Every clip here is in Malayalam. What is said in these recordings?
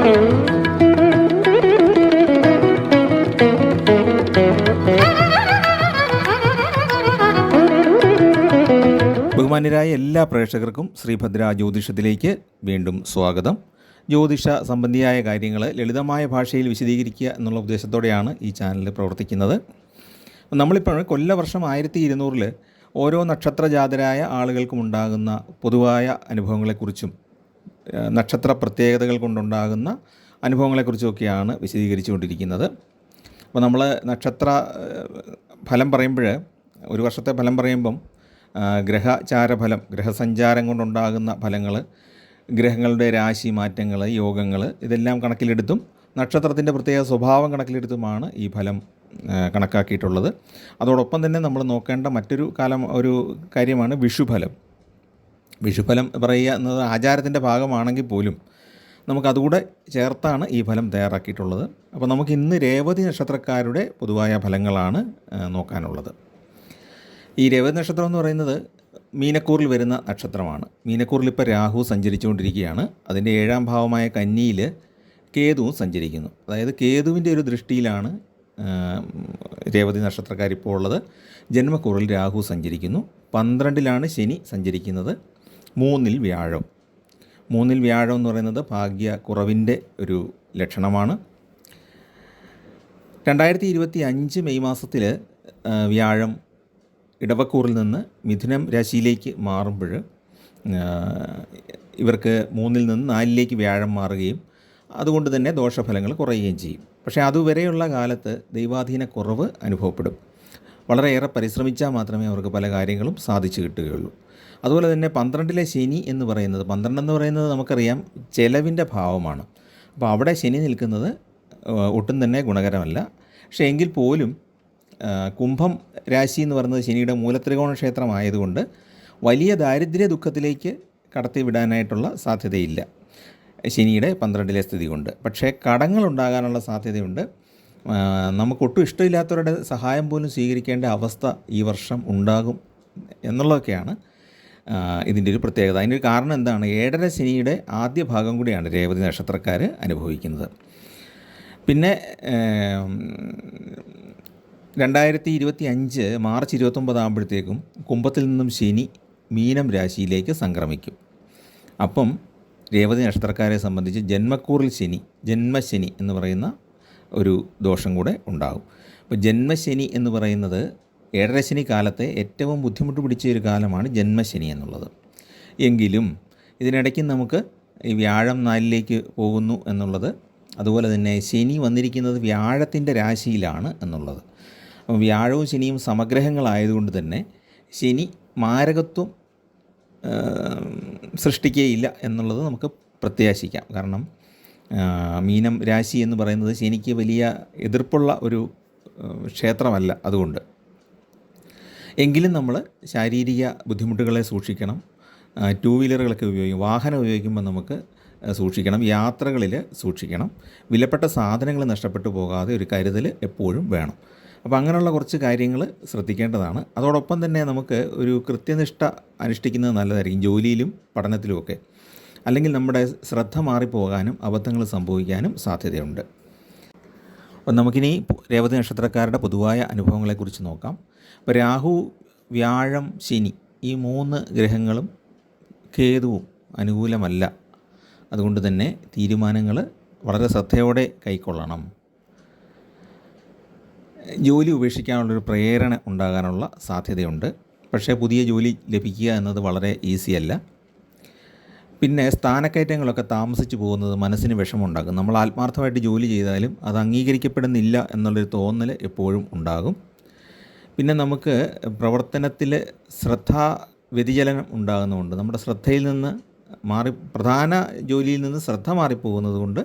ബഹുമാന്യരായ എല്ലാ പ്രേക്ഷകർക്കും ശ്രീഭദ്ര ജ്യോതിഷത്തിലേക്ക് വീണ്ടും സ്വാഗതം. ജ്യോതിഷ സംബന്ധിയായ കാര്യങ്ങൾ ലളിതമായ ഭാഷയിൽ വിശദീകരിക്കുക എന്നുള്ള ഉദ്ദേശത്തോടെയാണ് ഈ ചാനൽ പ്രവർത്തിക്കുന്നത്. നമ്മളിപ്പോൾ കൊല്ലവർഷം 1200 ഓരോ നക്ഷത്രജാതരായ ആളുകൾക്കും ഉണ്ടാകുന്ന പൊതുവായ അനുഭവങ്ങളെക്കുറിച്ചും നക്ഷത്ര പ്രത്യേകതകൾ കൊണ്ടുണ്ടാകുന്ന അനുഭവങ്ങളെക്കുറിച്ചുമൊക്കെയാണ് വിശദീകരിച്ചുകൊണ്ടിരിക്കുന്നത്. അപ്പോൾ നമ്മൾ നക്ഷത്ര ഫലം പറയുമ്പോൾ, ഒരു വർഷത്തെ ഫലം പറയുമ്പം ഗ്രഹചാരഫലം, ഗ്രഹസഞ്ചാരം കൊണ്ടുണ്ടാകുന്ന ഫലങ്ങൾ, ഗ്രഹങ്ങളുടെ രാശി മാറ്റങ്ങൾ, യോഗങ്ങൾ, ഇതെല്ലാം കണക്കിലെടുത്തും നക്ഷത്രത്തിൻ്റെ പ്രത്യേക സ്വഭാവം കണക്കിലെടുത്തുമാണ് ഈ ഫലം കണക്കാക്കിയിട്ടുള്ളത്. അതോടൊപ്പം തന്നെ നമ്മൾ നോക്കേണ്ട മറ്റൊരു കാര്യമാണ് വിഷുഫലം. വിഷുഫലം പറയുക എന്നത് ആചാരത്തിൻ്റെ ഭാഗമാണെങ്കിൽ പോലും നമുക്കതുകൂടെ ചേർത്താണ് ഈ ഫലം തയ്യാറാക്കിയിട്ടുള്ളത്. അപ്പോൾ നമുക്ക് ഇന്ന് രേവതി നക്ഷത്രക്കാരുടെ പൊതുവായ ഫലങ്ങളാണ് നോക്കാനുള്ളത്. ഈ രേവതി നക്ഷത്രം എന്ന് പറയുന്നത് മീനക്കൂറിൽ വരുന്ന നക്ഷത്രമാണ്. മീനക്കൂറിൽ ഇപ്പോൾ രാഹു സഞ്ചരിച്ചുകൊണ്ടിരിക്കുകയാണ്. അതിൻ്റെ 7ാം ഭാവമായ കന്നിയിൽ കേതുവും സഞ്ചരിക്കുന്നു. അതായത് കേതുവിൻ്റെ ഒരു ദൃഷ്ടിയിലാണ് രേവതി നക്ഷത്രക്കാരിപ്പോൾ ഉള്ളത്. ജന്മക്കൂറിൽ രാഹു സഞ്ചരിക്കുന്നു. 12ലാണ് ശനി സഞ്ചരിക്കുന്നത്. 3ൽ വ്യാഴം. 3ൽ വ്യാഴം എന്ന് പറയുന്നത് ഭാഗ്യക്കുറവിൻ്റെ ഒരു ലക്ഷണമാണ്. 2025 മെയ് മാസത്തിൽ വ്യാഴം ഇടവക്കൂറിൽ നിന്ന് മിഥുനം രാശിയിലേക്ക് മാറുമ്പോൾ ഇവർക്ക് 3ൽ നിന്ന് 4ലേക്ക് വ്യാഴം മാറുകയും അതുകൊണ്ട് തന്നെ ദോഷഫലങ്ങൾ കുറയുകയും ചെയ്യും. പക്ഷേ അതുവരെയുള്ള കാലത്ത് ദൈവാധീന കുറവ് അനുഭവപ്പെടും. വളരെയേറെ പരിശ്രമിച്ചാൽ മാത്രമേ അവർക്ക് പല കാര്യങ്ങളും സാധിച്ചു കിട്ടുകയുള്ളൂ. അതുപോലെ തന്നെ 12ലെ ശനി എന്ന് പറയുന്നത്, 12 എന്ന് പറയുന്നത് നമുക്കറിയാം ചെലവിൻ്റെ ഭാവമാണ്. അപ്പോൾ അവിടെ ശനി നിൽക്കുന്നത് ഒട്ടും തന്നെ ഗുണകരമല്ല. പക്ഷേ എങ്കിൽ പോലും കുംഭം രാശി എന്ന് പറയുന്നത് ശനിയുടെ മൂലത്രികോണ ക്ഷേത്രമായതുകൊണ്ട് വലിയ ദാരിദ്ര്യ ദുഃഖത്തിലേക്ക് കടത്തിവിടാനായിട്ടുള്ള സാധ്യതയില്ല ശനിയുടെ 12ലെ സ്ഥിതി കൊണ്ട്. പക്ഷേ കടങ്ങളുണ്ടാകാനുള്ള സാധ്യതയുണ്ട്. നമുക്കൊട്ടും ഇഷ്ടമില്ലാത്തവരുടെ സഹായം പോലും സ്വീകരിക്കേണ്ട അവസ്ഥ ഈ വർഷം ഉണ്ടാകും എന്നുള്ളതൊക്കെയാണ് ഇതിൻ്റെ ഒരു പ്രത്യേകത. അതിൻ്റെ ഒരു കാരണം എന്താണ്? 7ര ശനിയുടെ ആദ്യ ഭാഗം കൂടിയാണ് രേവതി നക്ഷത്രക്കാർ അനുഭവിക്കുന്നത്. പിന്നെ 2025 മാർച്ച് 29 ആകുമ്പോഴത്തേക്കും കുംഭത്തിൽ നിന്നും ശനി മീനം രാശിയിലേക്ക് സംക്രമിക്കും. അപ്പം രേവതി നക്ഷത്രക്കാരെ സംബന്ധിച്ച് ജന്മക്കൂറിൽ ശനി, ജന്മശനി എന്ന് പറയുന്ന ഒരു ദോഷം കൂടെ ഉണ്ടാകും. അപ്പോൾ ജന്മശനി എന്ന് പറയുന്നത് 7ര ശനി കാലത്തെ ഏറ്റവും ബുദ്ധിമുട്ട് പിടിച്ച ഒരു കാലമാണ് ജന്മശനി എന്നുള്ളത്. എങ്കിലും ഇതിനിടയ്ക്ക് നമുക്ക് ഈ വ്യാഴം 4ലേക്ക് പോകുന്നു എന്നുള്ളത്, അതുപോലെ തന്നെ ശനി വന്നിരിക്കുന്നത് വ്യാഴത്തിൻ്റെ രാശിയിലാണ് എന്നുള്ളത്. അപ്പോൾ വ്യാഴവും ശനിയും സമഗ്രഹങ്ങളായതുകൊണ്ട് തന്നെ ശനി മാരകത്വം സൃഷ്ടിക്കുകയില്ല എന്നുള്ളത് നമുക്ക് പ്രത്യാശിക്കാം. കാരണം മീനം രാശി എന്ന് പറയുന്നത് ശനിക്ക് വലിയ എതിർപ്പുള്ള ഒരു ക്ഷേത്രമല്ല. അതുകൊണ്ട് എങ്കിലും നമ്മൾ ശാരീരിക ബുദ്ധിമുട്ടുകളെ സൂക്ഷിക്കണം. 2 വീലറുകളൊക്കെ വാഹനം ഉപയോഗിക്കുമ്പോൾ നമുക്ക് സൂക്ഷിക്കണം. യാത്രകളിൽ സൂക്ഷിക്കണം. വിലപ്പെട്ട സാധനങ്ങൾ നഷ്ടപ്പെട്ടു പോകാതെ ഒരു കരുതൽ എപ്പോഴും വേണം. അപ്പോൾ അങ്ങനെയുള്ള കുറച്ച് കാര്യങ്ങൾ ശ്രദ്ധിക്കേണ്ടതാണ്. അതോടൊപ്പം തന്നെ നമുക്ക് ഒരു കൃത്യനിഷ്ഠ അനുഷ്ഠിക്കുന്നത് നല്ലതായിരിക്കും, ജോലിയിലും പഠനത്തിലുമൊക്കെ. അല്ലെങ്കിൽ നമ്മുടെ ശ്രദ്ധ മാറിപ്പോകാനും അബദ്ധങ്ങൾ സംഭവിക്കാനും സാധ്യതയുണ്ട്. അപ്പോൾ നമുക്കിനി രേവതി നക്ഷത്രക്കാരുടെ പൊതുവായ അനുഭവങ്ങളെക്കുറിച്ച് നോക്കാം. അപ്പോൾ രാഹു, വ്യാഴം, ശനി ഈ 3 ഗ്രഹങ്ങളും കേതുവും അനുകൂലമല്ല. അതുകൊണ്ട് തന്നെ തീരുമാനങ്ങൾ വളരെ ശ്രദ്ധയോടെ കൈക്കൊള്ളണം. ജോലി ഉപേക്ഷിക്കാനുള്ളൊരു പ്രേരണ ഉണ്ടാകാനുള്ള സാധ്യതയുണ്ട്. പക്ഷേ പുതിയ ജോലി ലഭിക്കുക എന്നത് വളരെ ഈസിയല്ല. പിന്നെ സ്ഥാനക്കയറ്റങ്ങളൊക്കെ താമസിച്ചു പോകുന്നത് മനസ്സിന് വിഷമമുണ്ടാകും. നമ്മൾ ആത്മാർത്ഥമായിട്ട് ജോലി ചെയ്താലും അത് അംഗീകരിക്കപ്പെടുന്നില്ല എന്നുള്ളൊരു തോന്നൽ എപ്പോഴും ഉണ്ടാകും. പിന്നെ നമുക്ക് പ്രവർത്തനത്തിൽ ശ്രദ്ധാ വ്യതിചലനം ഉണ്ടാകുന്നതുകൊണ്ട് നമ്മുടെ ശ്രദ്ധയിൽ നിന്ന് പ്രധാന ജോലിയിൽ നിന്ന് ശ്രദ്ധ മാറിപ്പോകുന്നത് കൊണ്ട്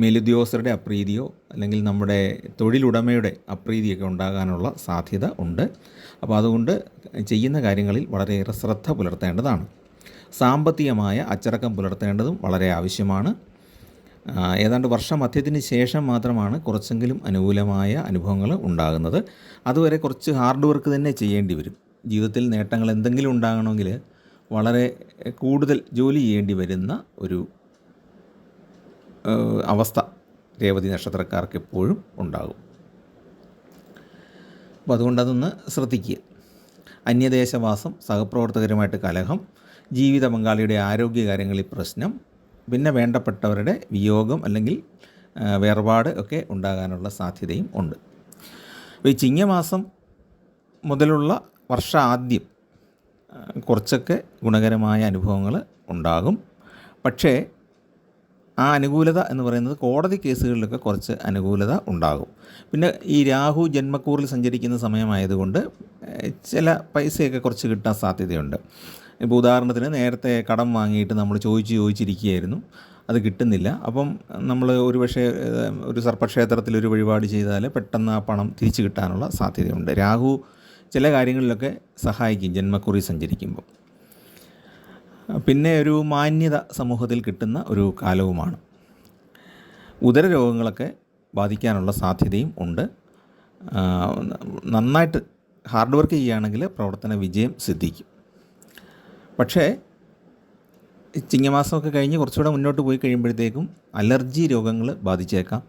മേലുദ്യോഗസ്ഥരുടെ അപ്രീതിയോ അല്ലെങ്കിൽ നമ്മുടെ തൊഴിലുടമയുടെ അപ്രീതിയൊക്കെ ഉണ്ടാകാനുള്ള സാധ്യത ഉണ്ട്. അപ്പോൾ അതുകൊണ്ട് ചെയ്യുന്ന കാര്യങ്ങളിൽ വളരെയേറെ ശ്രദ്ധ പുലർത്തേണ്ടതാണ്. സാമ്പത്തികമായ അച്ചടക്കം പുലർത്തേണ്ടതും വളരെ ആവശ്യമാണ്. ഏതാണ്ട് വർഷമധ്യത്തിന് ശേഷം മാത്രമാണ് കുറച്ചെങ്കിലും അനുകൂലമായ അനുഭവങ്ങൾ ഉണ്ടാകുന്നത്. അതുവരെ കുറച്ച് ഹാർഡ് വർക്ക് തന്നെ ചെയ്യേണ്ടി വരും. ജീവിതത്തിൽ നേട്ടങ്ങൾ എന്തെങ്കിലും ഉണ്ടാകണമെങ്കിൽ വളരെ കൂടുതൽ ജോലി ചെയ്യേണ്ടി വരുന്ന ഒരു അവസ്ഥ രേവതി നക്ഷത്രക്കാർക്ക് എപ്പോഴും ഉണ്ടാകും. അപ്പോൾ അതുകൊണ്ട് അതൊന്ന് ശ്രദ്ധിക്കുക. അന്യദേശവാസം, സഹപ്രവർത്തകരുമായിട്ട് കലഹം, ജീവിത പങ്കാളിയുടെ ആരോഗ്യകാര്യങ്ങളിൽ പ്രശ്നം, പിന്നെ വേണ്ടപ്പെട്ടവരുടെ വിയോഗം അല്ലെങ്കിൽ വേർപാട് ഒക്കെ ഉണ്ടാകാനുള്ള സാധ്യതയും ഉണ്ട്. അപ്പോൾ ഈ ചിങ്ങമാസം മുതലുള്ള വർഷാദ്യം കുറച്ചൊക്കെ ഗുണകരമായ അനുഭവങ്ങൾ ഉണ്ടാകും. പക്ഷേ ആ അനുകൂലത എന്ന് പറയുന്നത് കോടതി കേസുകളിലൊക്കെ കുറച്ച് അനുകൂലത ഉണ്ടാകും. പിന്നെ ഈ രാഹു ജന്മക്കൂറിൽ സഞ്ചരിക്കുന്ന സമയമായതുകൊണ്ട് ചില പൈസയൊക്കെ കുറച്ച് കിട്ടാൻ സാധ്യതയുണ്ട്. ഇപ്പോൾ ഉദാഹരണത്തിന് നേരത്തെ കടം വാങ്ങിയിട്ട് നമ്മൾ ചോദിച്ചിരിക്കുകയായിരുന്നു, അത് കിട്ടുന്നില്ല. അപ്പം നമ്മൾ ഒരുപക്ഷെ ഒരു സർപ്പക്ഷേത്രത്തിൽ ഒരു വഴിപാട് ചെയ്താൽ പെട്ടെന്ന് ആ പണം തിരിച്ചു കിട്ടാനുള്ള സാധ്യതയുണ്ട്. രാഹു ചില കാര്യങ്ങളിലൊക്കെ സഹായിക്കും ജന്മക്കുറി സഞ്ചരിക്കുമ്പോൾ. പിന്നെ ഒരു മാന്യത സമൂഹത്തിൽ കിട്ടുന്ന ഒരു കാലവുമാണ്. ഉദരരോഗങ്ങളൊക്കെ ബാധിക്കാനുള്ള സാധ്യതയും ഉണ്ട്. നന്നായിട്ട് ഹാർഡ് വർക്ക് ചെയ്യുകയാണെങ്കിൽ പ്രവർത്തന വിജയം സിദ്ധിക്കും. പക്ഷേ ചിങ്ങമാസമൊക്കെ കഴിഞ്ഞ് കുറച്ചുകൂടെ മുന്നോട്ട് പോയി കഴിയുമ്പോഴത്തേക്കും അലർജി രോഗങ്ങൾ ബാധിച്ചേക്കാം,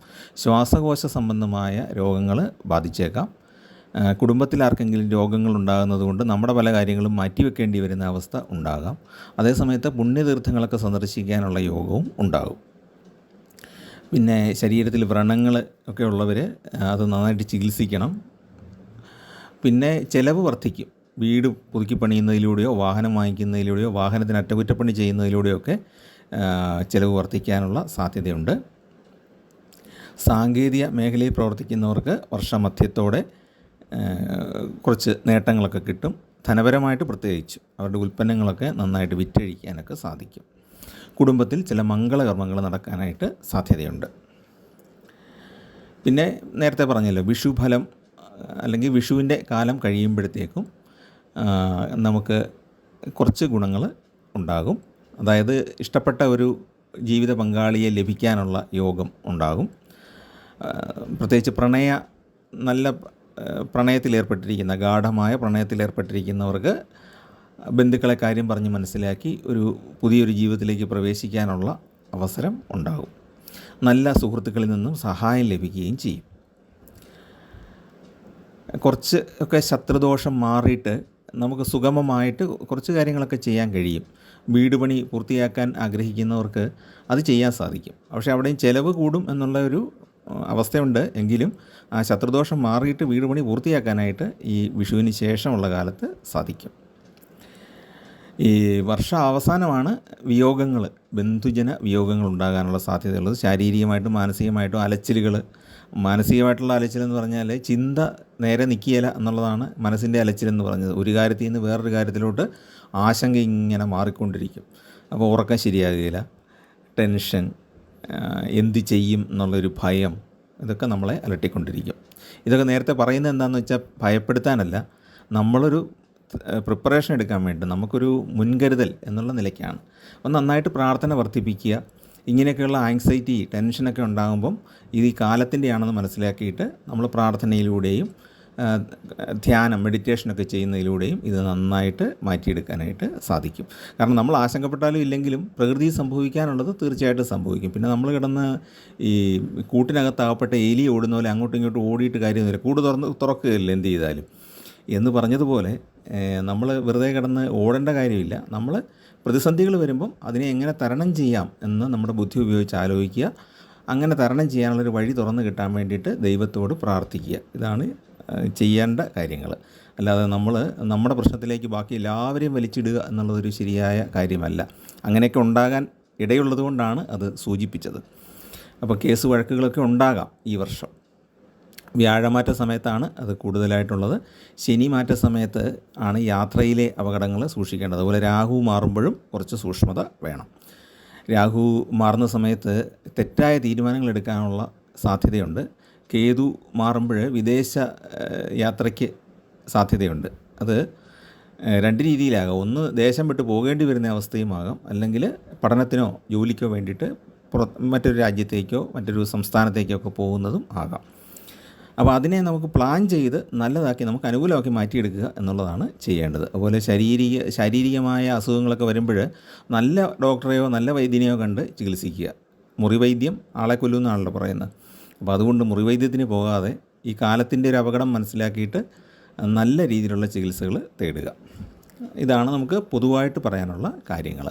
ശ്വാസകോശ സംബന്ധമായ രോഗങ്ങൾ ബാധിച്ചേക്കാം. കുടുംബത്തിൽ ആർക്കെങ്കിലും രോഗങ്ങൾ ഉണ്ടാകുന്നത് കൊണ്ട് നമ്മുടെ പല കാര്യങ്ങളും മാറ്റിവെക്കേണ്ടി വരുന്ന അവസ്ഥ ഉണ്ടാകാം. അതേസമയത്ത് പുണ്യതീർത്ഥങ്ങളൊക്കെ സന്ദർശിക്കാനുള്ള യോഗവും ഉണ്ടാകും. പിന്നെ ശരീരത്തിൽ വ്രണങ്ങൾ ഒക്കെ ഉള്ളവർ അത് നന്നായിട്ട് ചികിത്സിക്കണം. പിന്നെ ചിലവ് വർദ്ധിക്കും. വീട് പുതുക്കി പണിയുന്നതിലൂടെയോ വാഹനം വാങ്ങിക്കുന്നതിലൂടെയോ വാഹനത്തിന് അറ്റകുറ്റപ്പണി ചെയ്യുന്നതിലൂടെയോ ഒക്കെ ചിലവ് വർദ്ധിക്കാനുള്ള സാധ്യതയുണ്ട്. സാങ്കേതിക മേഖലയിൽ പ്രവർത്തിക്കുന്നവർക്ക് വർഷമധ്യത്തോടെ കുറച്ച് നേട്ടങ്ങളൊക്കെ കിട്ടും. ധനപരമായിട്ട് പ്രത്യേകിച്ചും അവരുടെ ഉൽപ്പന്നങ്ങളൊക്കെ നന്നായിട്ട് വിറ്റഴിക്കാനൊക്കെ സാധിക്കും. കുടുംബത്തിൽ ചില മംഗളകർമ്മങ്ങൾ നടക്കാനായിട്ട് സാധ്യതയുണ്ട്. പിന്നെ നേരത്തെ പറഞ്ഞല്ലോ, വിഷുഫലം അല്ലെങ്കിൽ വിഷുവിൻ്റെ കാലം കഴിയുമ്പോഴത്തേക്കും നമുക്ക് കുറച്ച് ഗുണങ്ങൾ ഉണ്ടാകും. അതായത് ഇഷ്ടപ്പെട്ട ഒരു ജീവിത പങ്കാളിയെ ലഭിക്കാനുള്ള യോഗം ഉണ്ടാകും. പ്രത്യേകിച്ച് നല്ല പ്രണയത്തിലേർപ്പെട്ടിരിക്കുന്ന ഗാഢമായ പ്രണയത്തിലേർപ്പെട്ടിരിക്കുന്നവർക്ക് ബന്ധുക്കളെ കാര്യം പറഞ്ഞ് മനസ്സിലാക്കി ഒരു പുതിയൊരു ജീവിതത്തിലേക്ക് പ്രവേശിക്കാനുള്ള അവസരം ഉണ്ടാകും. നല്ല സുഹൃത്തുക്കളിൽ നിന്നും സഹായം ലഭിക്കുകയും ചെയ്യും. കുറച്ച് ഒക്കെ ശത്രുദോഷം മാറിയിട്ട് നമുക്ക് സുഗമമായിട്ട് കുറച്ച് കാര്യങ്ങളൊക്കെ ചെയ്യാൻ കഴിയും. വീട് പണി പൂർത്തിയാക്കാൻ ആഗ്രഹിക്കുന്നവർക്ക് അത് ചെയ്യാൻ സാധിക്കും. പക്ഷേ അവിടെയും ചിലവ് കൂടും എന്നുള്ള ഒരു അവസ്ഥയുണ്ട്. എങ്കിലും ആ ശത്രുദോഷം മാറിയിട്ട് വീട് പണി പൂർത്തിയാക്കാനായിട്ട് ഈ വിഷുവിന് ശേഷമുള്ള കാലത്ത് സാധിക്കും. ഈ വർഷ അവസാനമാണ് വിയോഗങ്ങൾ, ബന്ധുജന വിയോഗങ്ങൾ ഉണ്ടാകാനുള്ള സാധ്യതയുള്ളത്. ശാരീരികമായിട്ടും മാനസികമായിട്ടും അലച്ചിലുകൾ. മാനസികമായിട്ടുള്ള അലച്ചിലെന്ന് പറഞ്ഞാൽ ചിന്ത നേരെ നിൽക്കുകയില്ല എന്നുള്ളതാണ് മനസ്സിൻ്റെ അലച്ചിലെന്ന് പറഞ്ഞത്. ഒരു കാര്യത്തിൽ നിന്ന് വേറൊരു കാര്യത്തിലോട്ട് ആശങ്ക ഇങ്ങനെ മാറിക്കൊണ്ടിരിക്കും. അപ്പോൾ ഉറക്കം ശരിയാകുകയില്ല, ടെൻഷൻ, എന്ത് ചെയ്യും എന്നുള്ളൊരു ഭയം, ഇതൊക്കെ നമ്മളെ അലട്ടിക്കൊണ്ടിരിക്കും. ഇതൊക്കെ നേരത്തെ പറയുന്നത് എന്താണെന്ന് വെച്ചാൽ ഭയപ്പെടുത്താനല്ല, നമ്മളൊരു പ്രിപ്പറേഷൻ എടുക്കാൻ വേണ്ടി നമുക്കൊരു മുൻകരുതൽ എന്നുള്ള നിലയ്ക്കാണ്. അപ്പോൾ നന്നായിട്ട് പ്രാർത്ഥന വർദ്ധിപ്പിക്കുക. ഇങ്ങനെയൊക്കെയുള്ള ആങ്സൈറ്റി, ടെൻഷനൊക്കെ ഉണ്ടാകുമ്പം ഇത് ഈ കാലത്തിൻ്റെയാണെന്ന് മനസ്സിലാക്കിയിട്ട് നമ്മൾ പ്രാർത്ഥനയിലൂടെയും ധ്യാനം, മെഡിറ്റേഷനൊക്കെ ചെയ്യുന്നതിലൂടെയും ഇത് നന്നായിട്ട് മാറ്റിയെടുക്കാനായിട്ട് സാധിക്കും. കാരണം നമ്മൾ ആശങ്കപ്പെട്ടാലും ഇല്ലെങ്കിലും പ്രകൃതി സംഭവിക്കാനുള്ളത് തീർച്ചയായിട്ടും സംഭവിക്കും. പിന്നെ നമ്മൾ കിടന്ന് ഈ കൂട്ടിനകത്താകപ്പെട്ട എലി ഓടുന്ന പോലെ അങ്ങോട്ടും ഇങ്ങോട്ടും ഓടിയിട്ട് കാര്യമൊന്നുമില്ല. കൂട് തുറക്കുകയില്ല എന്ത് ചെയ്താലും എന്ന് പറഞ്ഞതുപോലെ നമ്മൾ വെറുതെ കിടന്ന് ഓടേണ്ട കാര്യമില്ല. നമ്മൾ പ്രതിസന്ധികൾ വരുമ്പം അതിനെ എങ്ങനെ തരണം ചെയ്യാം എന്ന് നമ്മുടെ ബുദ്ധി ഉപയോഗിച്ച് ആലോചിക്കുക. അങ്ങനെ തരണം ചെയ്യാനുള്ളൊരു വഴി തുറന്നു കിട്ടാൻ വേണ്ടിയിട്ട് ദൈവത്തോട് പ്രാർത്ഥിക്കുക. ഇതാണ് ചെയ്യേണ്ട കാര്യങ്ങൾ. അല്ലാതെ നമ്മുടെ പ്രശ്നത്തിലേക്ക് ബാക്കി എല്ലാവരെയും വലിച്ചിടുക എന്നുള്ളതൊരു ശരിയായ കാര്യമല്ല. അങ്ങനെയൊക്കെ ഉണ്ടാകാൻ ഇടയുള്ളത് കൊണ്ടാണ് അത് സൂചിപ്പിച്ചത്. അപ്പോൾ കേസ് വഴക്കുകളൊക്കെ ഉണ്ടാകാം ഈ വർഷം. വ്യാഴമാറ്റ സമയത്താണ് അത് കൂടുതലായിട്ടുള്ളത്. ശനി മാറ്റ സമയത്ത് ആണ് യാത്രയിലെ അപകടങ്ങൾ സൂക്ഷിക്കേണ്ടത്. അതുപോലെ രാഹു മാറുമ്പോഴും കുറച്ച് സൂക്ഷ്മത വേണം. രാഹു മാറുന്ന സമയത്ത് തെറ്റായ തീരുമാനങ്ങൾ എടുക്കാനുള്ള സാധ്യതയുണ്ട്. കേതു മാറുമ്പോൾ വിദേശ യാത്രയ്ക്ക് സാധ്യതയുണ്ട്. അത് രണ്ട് രീതിയിലാകാം. ഒന്ന്, ദേശം വിട്ട് പോകേണ്ടി വരുന്ന അവസ്ഥയുമാകാം. അല്ലെങ്കിൽ പഠനത്തിനോ ജോലിക്കോ വേണ്ടിയിട്ട് മറ്റൊരു രാജ്യത്തേക്കോ മറ്റൊരു സംസ്ഥാനത്തേക്കോ ഒക്കെ പോകുന്നതും ആകാം. അപ്പോൾ അതിനെ നമുക്ക് പ്ലാൻ ചെയ്ത് നല്ലതാക്കി നമുക്ക് അനുകൂലമാക്കി മാറ്റിയെടുക്കുക എന്നുള്ളതാണ് ചെയ്യേണ്ടത്. അതുപോലെ ശാരീരികമായ അസുഖങ്ങളൊക്കെ വരുമ്പോൾ നല്ല ഡോക്ടറെയോ നല്ല വൈദ്യനെയോ കണ്ട് ചികിത്സിക്കുക. മുറിവൈദ്യം ആളെ കൊല്ലുമെന്നാണല്ലോ പറയുന്നത്. അപ്പോൾ അതുകൊണ്ട് മുറിവൈദ്യത്തിന് പോകാതെ ഈ കാലത്തിൻ്റെ ഒരു അപകടം മനസ്സിലാക്കിയിട്ട് നല്ല രീതിയിലുള്ള ചികിത്സകൾ തേടുക. ഇതാണ് നമുക്ക് പൊതുവായിട്ട് പറയാനുള്ള കാര്യങ്ങൾ.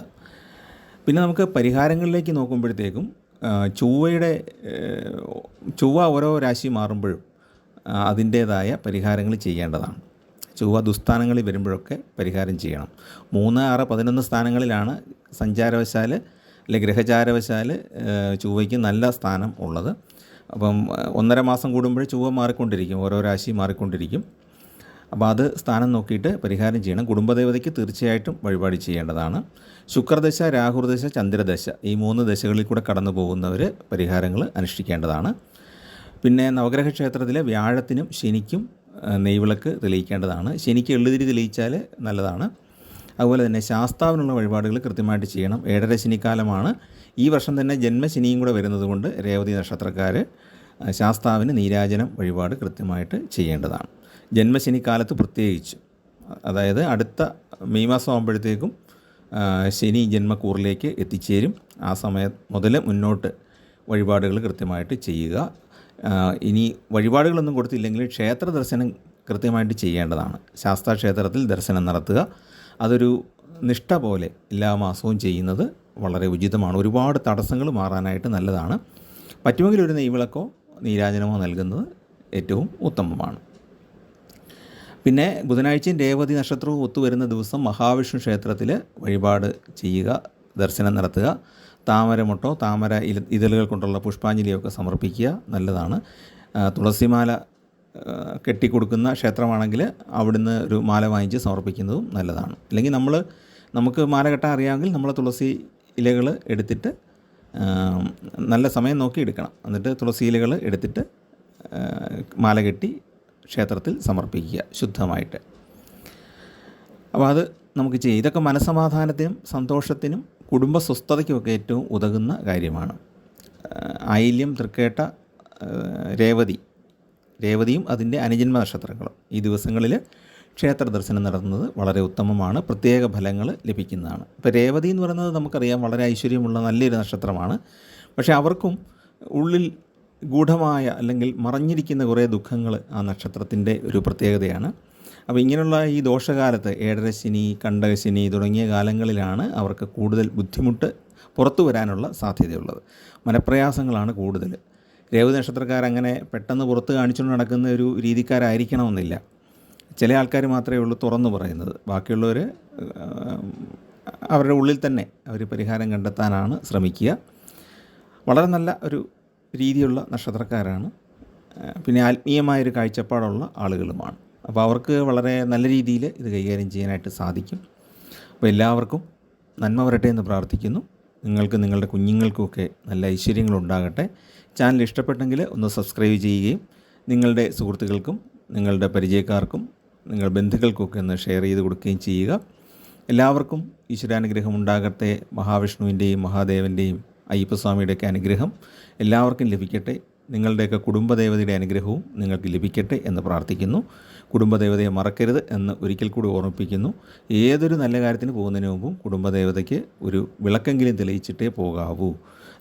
പിന്നെ നമുക്ക് പരിഹാരങ്ങളിലേക്ക് നോക്കുമ്പോഴത്തേക്കും ചൊവ്വ ഓരോ രാശി മാറുമ്പോഴും അതിൻ്റേതായ പരിഹാരങ്ങൾ ചെയ്യേണ്ടതാണ്. ചൊവ്വ ദുസ്ഥാനങ്ങളിൽ വരുമ്പോഴൊക്കെ പരിഹാരം ചെയ്യണം. 3, 6, 11 സ്ഥാനങ്ങളിലാണ് സഞ്ചാരവശാൽ അല്ലെങ്കിൽ ഗ്രഹചാരവശാൽ ചൊവ്വയ്ക്ക് നല്ല സ്ഥാനം ഉള്ളത്. അപ്പം 1.5 മാസം കൂടുമ്പോൾ ചൊവ്വ മാറിക്കൊണ്ടിരിക്കും, ഓരോ രാശി മാറിക്കൊണ്ടിരിക്കും. അപ്പോൾ അത് സ്ഥാനം നോക്കിയിട്ട് പരിഹാരം ചെയ്യണം. കുടുംബദേവതയ്ക്ക് തീർച്ചയായിട്ടും വഴിപാട് ചെയ്യേണ്ടതാണ്. ശുക്രദശ, രാഹുർദശ, ചന്ദ്രദശ ഈ 3 ദശകളിൽ കൂടെ കടന്നു പോകുന്നവർ പരിഹാരങ്ങൾ അനുഷ്ഠിക്കേണ്ടതാണ്. പിന്നെ നവഗ്രഹ ക്ഷേത്രത്തിലെ വ്യാഴത്തിനും ശനിക്കും നെയ്വിളക്ക് തെളിയിക്കേണ്ടതാണ്. ശനിക്ക് എള്ളുതിരി തെളിയിച്ചാൽ നല്ലതാണ്. അതുപോലെ തന്നെ ശാസ്താവിനുള്ള വഴിപാടുകൾ കൃത്യമായിട്ട് ചെയ്യണം. 7.5 ശനിക്കാലമാണ്. ഈ വർഷം തന്നെ ജന്മശനിയും കൂടെ വരുന്നത് കൊണ്ട് രേവതി നക്ഷത്രക്കാർ ശാസ്താവിന് നീരാജനം വഴിപാട് കൃത്യമായിട്ട് ചെയ്യേണ്ടതാണ്. ജന്മശനിക്കാലത്ത് പ്രത്യേകിച്ചും, അതായത് അടുത്ത മെയ് മാസം ആകുമ്പോഴത്തേക്കും ശനി ജന്മക്കൂറിലേക്ക് എത്തിച്ചേരും. ആ സമയം മുതൽ മുന്നോട്ട് വഴിപാടുകൾ കൃത്യമായിട്ട് ചെയ്യുക. ഇനി വഴിപാടുകളൊന്നും കൊടുത്തില്ലെങ്കിൽ ക്ഷേത്ര ദർശനം കൃത്യമായിട്ട് ചെയ്യേണ്ടതാണ്. ശാസ്താ ക്ഷേത്രത്തിൽ ദർശനം നടത്തുക. അതൊരു നിഷ്ഠ പോലെ എല്ലാ മാസവും ചെയ്യുന്നത് വളരെ ഉചിതമാണ്. ഒരുപാട് തടസ്സങ്ങൾ മാറാനായിട്ട് നല്ലതാണ്. പറ്റുമെങ്കിൽ ഒരു നെയ്വിളക്കോ നീരാജനമോ നൽകുന്നത് ഏറ്റവും ഉത്തമമാണ്. പിന്നെ ബുധനാഴ്ചയും രേവതി നക്ഷത്രവും ഒത്തുവരുന്ന ദിവസം മഹാവിഷ്ണു ക്ഷേത്രത്തിൽ വഴിപാട് ചെയ്യുക, ദർശനം നടത്തുക. താമരമുട്ടോ താമര ഇതളുകൾ കൊണ്ടുള്ള പുഷ്പാഞ്ജലിയൊക്കെ സമർപ്പിക്കുക, നല്ലതാണ്. തുളസിമാല കെട്ടിക്കൊടുക്കുന്ന ക്ഷേത്രമാണെങ്കിൽ അവിടുന്ന് ഒരു മാല വാങ്ങിച്ച് സമർപ്പിക്കുന്നതും നല്ലതാണ്. അല്ലെങ്കിൽ നമുക്ക് മാല കെട്ടാൻ അറിയാമെങ്കിൽ നമ്മൾ തുളസി ഇലകൾ എടുത്തിട്ട് നല്ല സമയം നോക്കി എടുക്കണം. എന്നിട്ട് തുളസി ഇലകൾ എടുത്തിട്ട് മാല കെട്ടി ക്ഷേത്രത്തിൽ സമർപ്പിക്കുക ശുദ്ധമായിട്ട്. അപ്പോൾ അത് നമുക്ക് ചെയ്യാം. ഇതൊക്കെ മനസ്സമാധാനത്തിനും സന്തോഷത്തിനും കുടുംബ സ്വസ്ഥതയ്ക്കുമൊക്കെ ഏറ്റവും ഉതകുന്ന കാര്യമാണ്. ആയില്യം, തൃക്കേട്ട, രേവതിയും അതിൻ്റെ അനുജന്മ നക്ഷത്രങ്ങളും ഈ ദിവസങ്ങളിൽ ക്ഷേത്ര ദർശനം നടത്തുന്നത് വളരെ ഉത്തമമാണ്. പ്രത്യേക ഫലങ്ങൾ ലഭിക്കുന്നതാണ്. ഇപ്പോൾ രേവതി എന്ന് പറയുന്നത് നമുക്കറിയാം വളരെ ഐശ്വര്യമുള്ള നല്ലൊരു നക്ഷത്രമാണ്. പക്ഷേ അവർക്കും ഉള്ളിൽ ഗൂഢമായ അല്ലെങ്കിൽ മറഞ്ഞിരിക്കുന്ന കുറേ ദുഃഖങ്ങൾ ആ നക്ഷത്രത്തിൻ്റെ ഒരു പ്രത്യേകതയാണ്. അപ്പോൾ ഇങ്ങനെയുള്ള ഈ ദോഷകാലത്ത് 7.5 ശനി, കണ്ടകശനി തുടങ്ങിയ കാലങ്ങളിലാണ് അവർക്ക് കൂടുതൽ ബുദ്ധിമുട്ട് പുറത്തു വരാനുള്ള സാധ്യതയുള്ളത്. മനപ്രയാസങ്ങളാണ് കൂടുതൽ. രേവതി നക്ഷത്രക്കാരങ്ങനെ പെട്ടെന്ന് പുറത്ത് കാണിച്ചുകൊണ്ട് നടക്കുന്ന ഒരു രീതിക്കാരായിരിക്കണമെന്നില്ല. ചില ആൾക്കാർ മാത്രമേ ഉള്ളൂ തുറന്നു പറയുന്നത്. ബാക്കിയുള്ളവർ അവരുടെ ഉള്ളിൽ തന്നെ അവർ പരിഹാരം കണ്ടെത്താനാണ് ശ്രമിക്കുക. വളരെ നല്ല ഒരു രീതിയുള്ള നക്ഷത്രക്കാരാണ്. പിന്നെ ആത്മീയമായൊരു കാഴ്ചപ്പാടുള്ള ആളുകളുമാണ്. അപ്പോൾ അവർക്ക് വളരെ നല്ല രീതിയിൽ ഇത് കൈകാര്യം ചെയ്യാനായിട്ട് സാധിക്കും. അപ്പോൾ എല്ലാവർക്കും നന്മ വരട്ടെ എന്ന് പ്രാർത്ഥിക്കുന്നു. നിങ്ങളുടെ കുഞ്ഞുങ്ങൾക്കുമൊക്കെ നല്ല ഐശ്വര്യങ്ങളുണ്ടാകട്ടെ. ചാനൽ ഇഷ്ടപ്പെട്ടെങ്കിൽ ഒന്ന് സബ്സ്ക്രൈബ് ചെയ്യുകയും നിങ്ങളുടെ സുഹൃത്തുക്കൾക്കും നിങ്ങളുടെ പരിചയക്കാർക്കും നിങ്ങളുടെ ബന്ധുക്കൾക്കൊക്കെ ഒന്ന് ഷെയർ ചെയ്ത് കൊടുക്കുകയും ചെയ്യുക. എല്ലാവർക്കും ഈശ്വരാനുഗ്രഹം ഉണ്ടാകട്ടെ. മഹാവിഷ്ണുവിൻ്റെയും മഹാദേവൻ്റെയും അയ്യപ്പസ്വാമിയുടെയൊക്കെ അനുഗ്രഹം എല്ലാവർക്കും ലഭിക്കട്ടെ. നിങ്ങളുടെയൊക്കെ കുടുംബദേവതയുടെ അനുഗ്രഹവും നിങ്ങൾക്ക് ലഭിക്കട്ടെ എന്ന് പ്രാർത്ഥിക്കുന്നു. കുടുംബദേവതയെ മറക്കരുത് എന്ന് ഒരിക്കൽ കൂടി ഓർമ്മിപ്പിക്കുന്നു. ഏതൊരു നല്ല കാര്യത്തിന് പോകുന്നതിന് മുമ്പും കുടുംബദേവതയ്ക്ക് ഒരു വിളക്കെങ്കിലും തെളിയിച്ചിട്ടേ പോകാവൂ.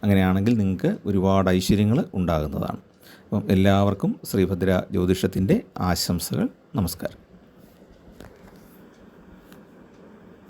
അങ്ങനെയാണെങ്കിൽ നിങ്ങൾക്ക് ഒരുപാട് ഐശ്വര്യങ്ങൾ ഉണ്ടാകുന്നതാണ്. അപ്പം എല്ലാവർക്കും ശ്രീഭദ്ര ജ്യോതിഷത്തിൻ്റെ ആശംസകൾ. നമസ്കാരം.